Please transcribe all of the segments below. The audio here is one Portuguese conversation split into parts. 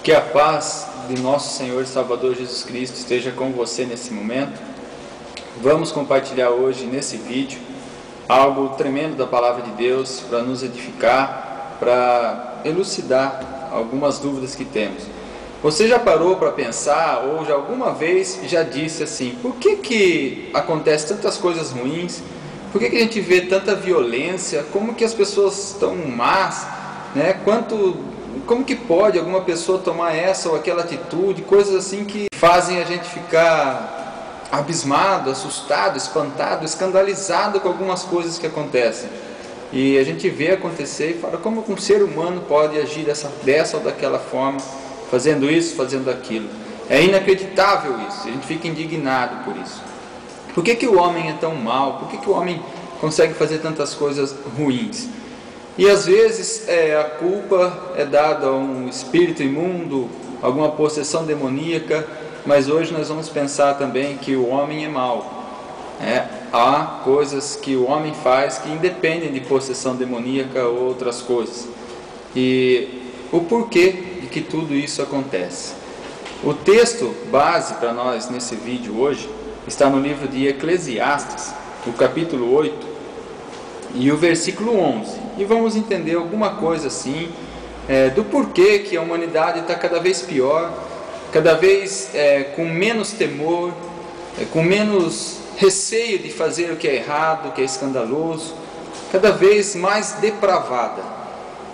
Que a paz de nosso Senhor e Salvador Jesus Cristo esteja com você nesse momento. Vamos compartilhar hoje nesse vídeo algo tremendo da Palavra de Deus para nos edificar, para elucidar algumas dúvidas que temos. Você já parou para pensar ou já alguma vez já disse assim: por que acontece tantas coisas ruins? Por que a gente vê tanta violência? Como que as pessoas estão más, né? Como que pode alguma pessoa tomar essa ou aquela atitude? Coisas assim que fazem a gente ficar abismado, assustado, espantado, escandalizado com algumas coisas que acontecem. E a gente vê acontecer e fala: como um ser humano pode agir dessa ou daquela forma, fazendo isso, fazendo aquilo? É inacreditável isso, a gente fica indignado por isso. Por que o homem é tão mau? Por que o homem consegue fazer tantas coisas ruins? E às vezes a culpa é dada a um espírito imundo, alguma possessão demoníaca, mas hoje nós vamos pensar também que o homem é mau. Há coisas que o homem faz que independem de possessão demoníaca ou outras coisas. E o porquê de que tudo isso acontece? O texto base para nós nesse vídeo hoje está no livro de Eclesiastes, no capítulo 8, e o versículo 11, e vamos entender alguma coisa assim, do porquê que a humanidade está cada vez pior, cada vez com menos temor, com menos receio de fazer o que é errado, o que é escandaloso, cada vez mais depravada.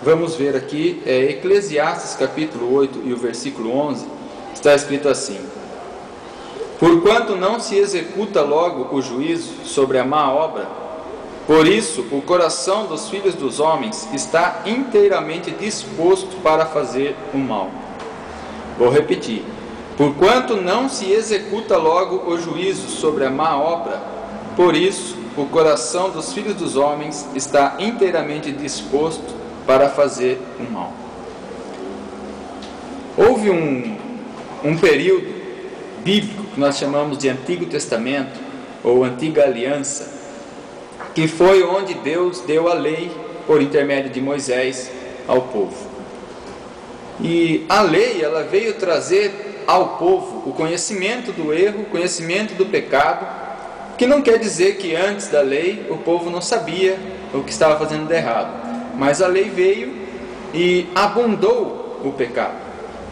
Vamos ver aqui, Eclesiastes capítulo 8 e o versículo 11, está escrito assim: porquanto não se executa logo o juízo sobre a má obra, por isso, o coração dos filhos dos homens está inteiramente disposto para fazer o mal. Vou repetir. Porquanto não se executa logo o juízo sobre a má obra, por isso, o coração dos filhos dos homens está inteiramente disposto para fazer o mal. Houve um período bíblico que nós chamamos de Antigo Testamento, ou Antiga Aliança, que foi onde Deus deu a lei por intermédio de Moisés ao povo. E a lei, ela veio trazer ao povo o conhecimento do erro, o conhecimento do pecado, que não quer dizer que antes da lei o povo não sabia o que estava fazendo de errado, mas a lei veio e abundou o pecado,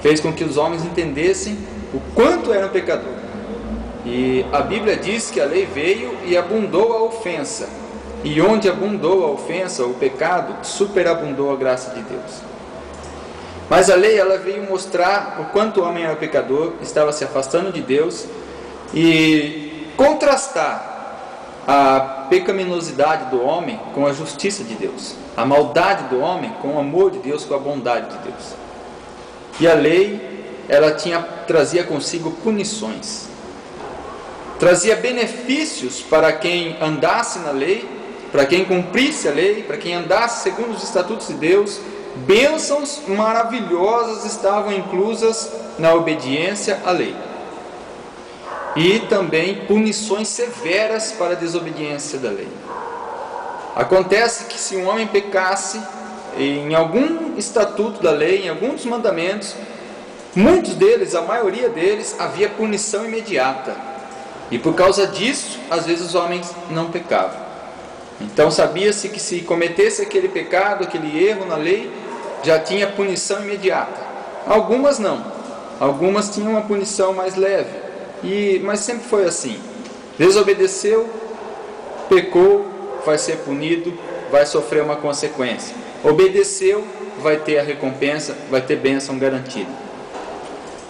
fez com que os homens entendessem o quanto eram pecadores. E a Bíblia diz que a lei veio e abundou a ofensa. E onde abundou a ofensa, o pecado, superabundou a graça de Deus. Mas a lei, ela veio mostrar o quanto o homem era pecador, estava se afastando de Deus, e contrastar a pecaminosidade do homem com a justiça de Deus, a maldade do homem com o amor de Deus, com a bondade de Deus. E a lei, ela trazia consigo punições, trazia benefícios para quem andasse na lei, para quem cumprisse a lei, para quem andasse segundo os estatutos de Deus. Bênçãos maravilhosas estavam inclusas na obediência à lei. E também punições severas para a desobediência da lei. Acontece que se um homem pecasse em algum estatuto da lei, em algum dos mandamentos, muitos deles, a maioria deles, havia punição imediata. E por causa disso, às vezes os homens não pecavam. Então sabia-se que se cometesse aquele pecado, aquele erro na lei, já tinha punição imediata. Algumas não, algumas tinham uma punição mais leve, mas sempre foi assim: desobedeceu, pecou, vai ser punido, vai sofrer uma consequência. Obedeceu, vai ter a recompensa, vai ter bênção garantida.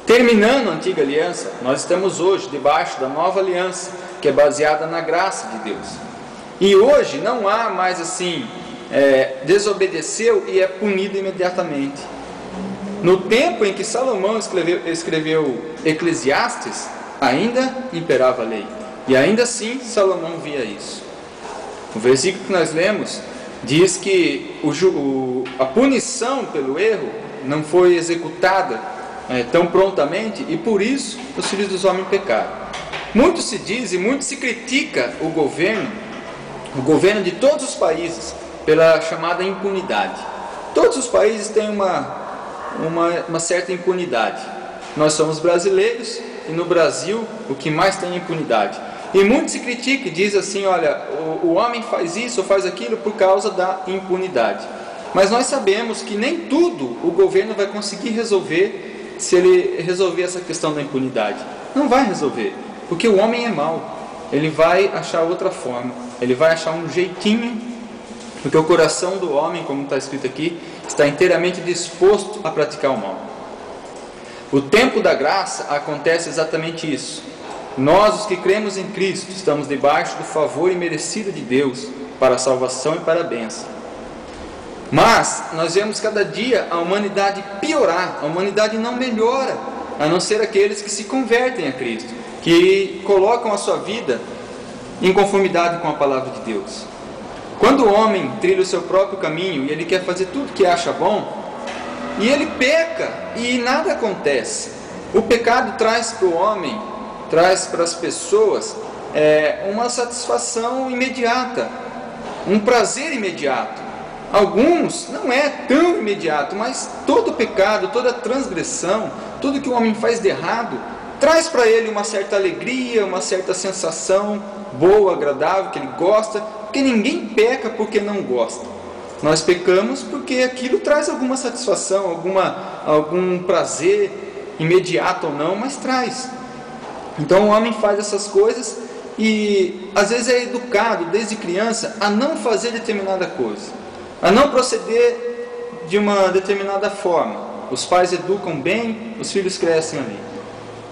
Terminando a Antiga Aliança, nós estamos hoje debaixo da Nova Aliança, que é baseada na graça de Deus. E hoje não há mais assim, desobedeceu e é punido imediatamente. No tempo em que Salomão escreveu Eclesiastes, ainda imperava a lei. E ainda assim Salomão via isso. O versículo que nós lemos diz que a punição pelo erro não foi executada tão prontamente, e por isso os filhos dos homens pecaram. Muito se diz e muito se critica o governo o governo de todos os países pela chamada impunidade. Todos os países têm uma certa impunidade. Nós somos brasileiros e no Brasil o que mais tem é impunidade. E muito se critica e diz assim, olha, o homem faz isso ou faz aquilo por causa da impunidade. Mas nós sabemos que nem tudo o governo vai conseguir resolver se ele resolver essa questão da impunidade. Não vai resolver, porque o homem é mau. Ele vai achar outra forma, ele vai achar um jeitinho, porque o coração do homem, como está escrito aqui, está inteiramente disposto a praticar o mal. O tempo da graça acontece exatamente isso. Nós, os que cremos em Cristo, estamos debaixo do favor imerecido de Deus para a salvação e para a bênção. Mas nós vemos cada dia a humanidade piorar, a humanidade não melhora, a não ser aqueles que se convertem a Cristo, que colocam a sua vida em conformidade com a palavra de Deus. Quando o homem trilha o seu próprio caminho e ele quer fazer tudo que acha bom, e ele peca e nada acontece. O pecado traz para o homem, traz para as pessoas uma satisfação imediata, um prazer imediato. Alguns não é tão imediato, mas todo pecado, toda transgressão, tudo que o homem faz de errado, traz para ele uma certa alegria, uma certa sensação boa, agradável, que ele gosta, porque ninguém peca porque não gosta. Nós pecamos porque aquilo traz alguma satisfação, algum prazer, imediato ou não, mas traz. Então o homem faz essas coisas e às vezes é educado desde criança a não fazer determinada coisa, a não proceder de uma determinada forma. Os pais educam bem, os filhos crescem ali.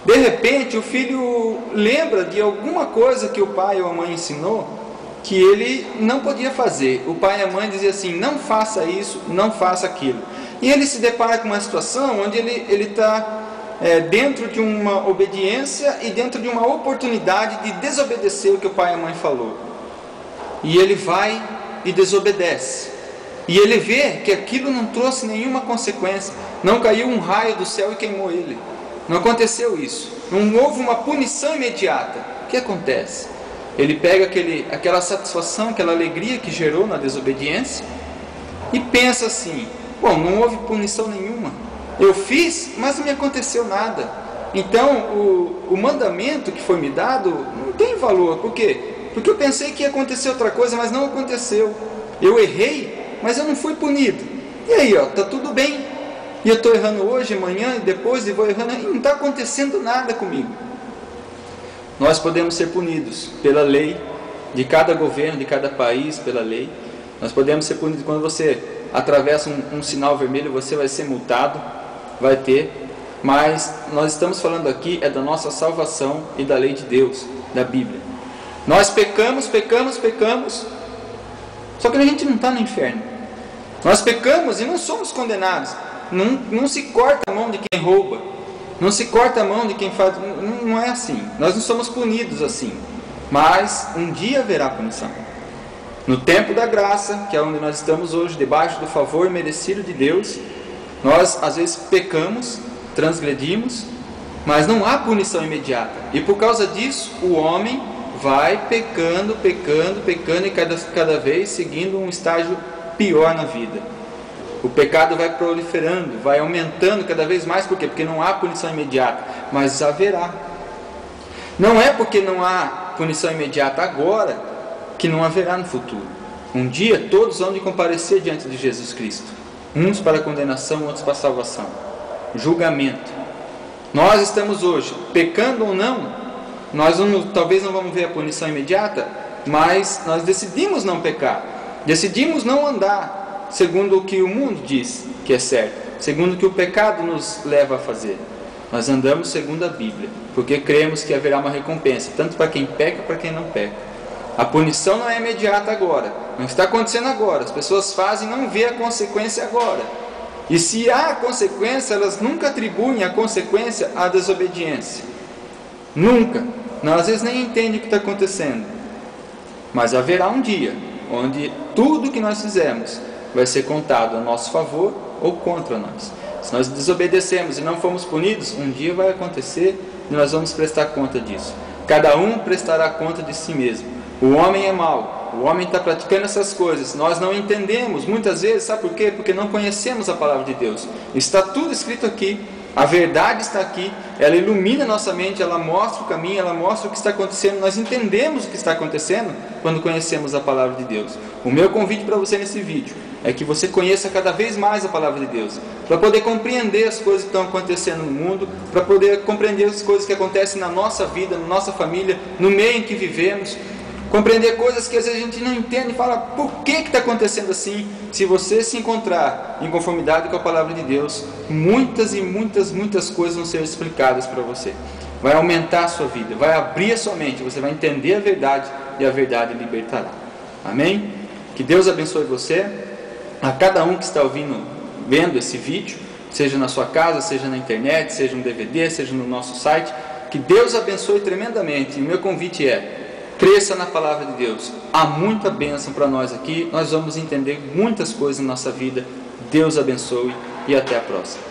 De repente o filho lembra de alguma coisa que o pai ou a mãe ensinou que ele não podia fazer. O pai e a mãe diziam assim, não faça isso, não faça aquilo. E ele se depara com uma situação onde ele está dentro de uma obediência e dentro de uma oportunidade de desobedecer o que o pai e a mãe falou. E ele vai e desobedece. E ele vê que aquilo não trouxe nenhuma consequência. Não caiu um raio do céu e queimou ele. Não aconteceu isso. Não houve uma punição imediata. O que acontece? Ele pega aquela satisfação, aquela alegria que gerou na desobediência e pensa assim, bom, não houve punição nenhuma. Eu fiz, mas não me aconteceu nada. Então o mandamento que foi me dado não tem valor. Por quê? Porque eu pensei que ia acontecer outra coisa, mas não aconteceu. Eu errei, mas eu não fui punido. E aí, está tudo bem. E eu estou errando hoje, amanhã, e depois, e vou errando, e não está acontecendo nada comigo. Nós podemos ser punidos pela lei, de cada governo, de cada país, pela lei. Nós podemos ser punidos quando você atravessa um sinal vermelho, você vai ser multado, vai ter. Mas nós estamos falando aqui da nossa salvação e da lei de Deus, da Bíblia. Nós pecamos, só que a gente não está no inferno. Nós pecamos e não somos condenados. Não se corta a mão de quem rouba, não se corta a mão de quem faz, não é assim. Nós não somos punidos assim, mas um dia haverá punição. No tempo da graça, que é onde nós estamos hoje, debaixo do favor merecido de Deus, nós às vezes pecamos, transgredimos, mas não há punição imediata. E por causa disso, o homem vai pecando e cada vez seguindo um estágio pior na vida. O pecado vai proliferando, vai aumentando cada vez mais. Por quê? Porque não há punição imediata, mas haverá. Não é porque não há punição imediata agora que não haverá no futuro. Um dia todos vão de comparecer diante de Jesus Cristo, uns para a condenação, outros para a salvação. Julgamento. Nós estamos hoje pecando ou não, talvez não vamos ver a punição imediata, mas nós decidimos não pecar, decidimos não andar segundo o que o mundo diz que é certo, segundo o que o pecado nos leva a fazer. Nós andamos segundo a Bíblia, porque cremos que haverá uma recompensa, tanto para quem peca, para quem não peca. A punição não é imediata agora, não está acontecendo agora, as pessoas fazem e não vê a consequência agora. E se há consequência, elas nunca atribuem a consequência à desobediência. Nunca. Não, às vezes nem entendem o que está acontecendo. Mas haverá um dia onde tudo que nós fizemos vai ser contado a nosso favor ou contra nós. Se nós desobedecemos e não fomos punidos, um dia vai acontecer e nós vamos prestar conta disso. Cada um prestará conta de si mesmo. O homem é mau, o homem está praticando essas coisas, nós não entendemos, muitas vezes, sabe por quê? Porque não conhecemos a palavra de Deus. Está tudo escrito aqui, a verdade está aqui, ela ilumina a nossa mente, ela mostra o caminho, ela mostra o que está acontecendo, nós entendemos o que está acontecendo quando conhecemos a palavra de Deus. O meu convite para você nesse vídeo é que você conheça cada vez mais a palavra de Deus, para poder compreender as coisas que estão acontecendo no mundo, para poder compreender as coisas que acontecem na nossa vida, na nossa família, no meio em que vivemos, compreender coisas que às vezes a gente não entende e fala, por que está acontecendo assim? Se você se encontrar em conformidade com a palavra de Deus, muitas e muitas coisas vão ser explicadas para você. Vai aumentar a sua vida, vai abrir a sua mente, você vai entender a verdade e a verdade libertará. Amém? Que Deus abençoe você, a cada um que está vendo esse vídeo, seja na sua casa, seja na internet, seja no DVD, seja no nosso site, que Deus abençoe tremendamente. E o meu convite é: cresça na palavra de Deus. Há muita bênção para nós aqui. Nós vamos entender muitas coisas na nossa vida. Deus abençoe e até a próxima.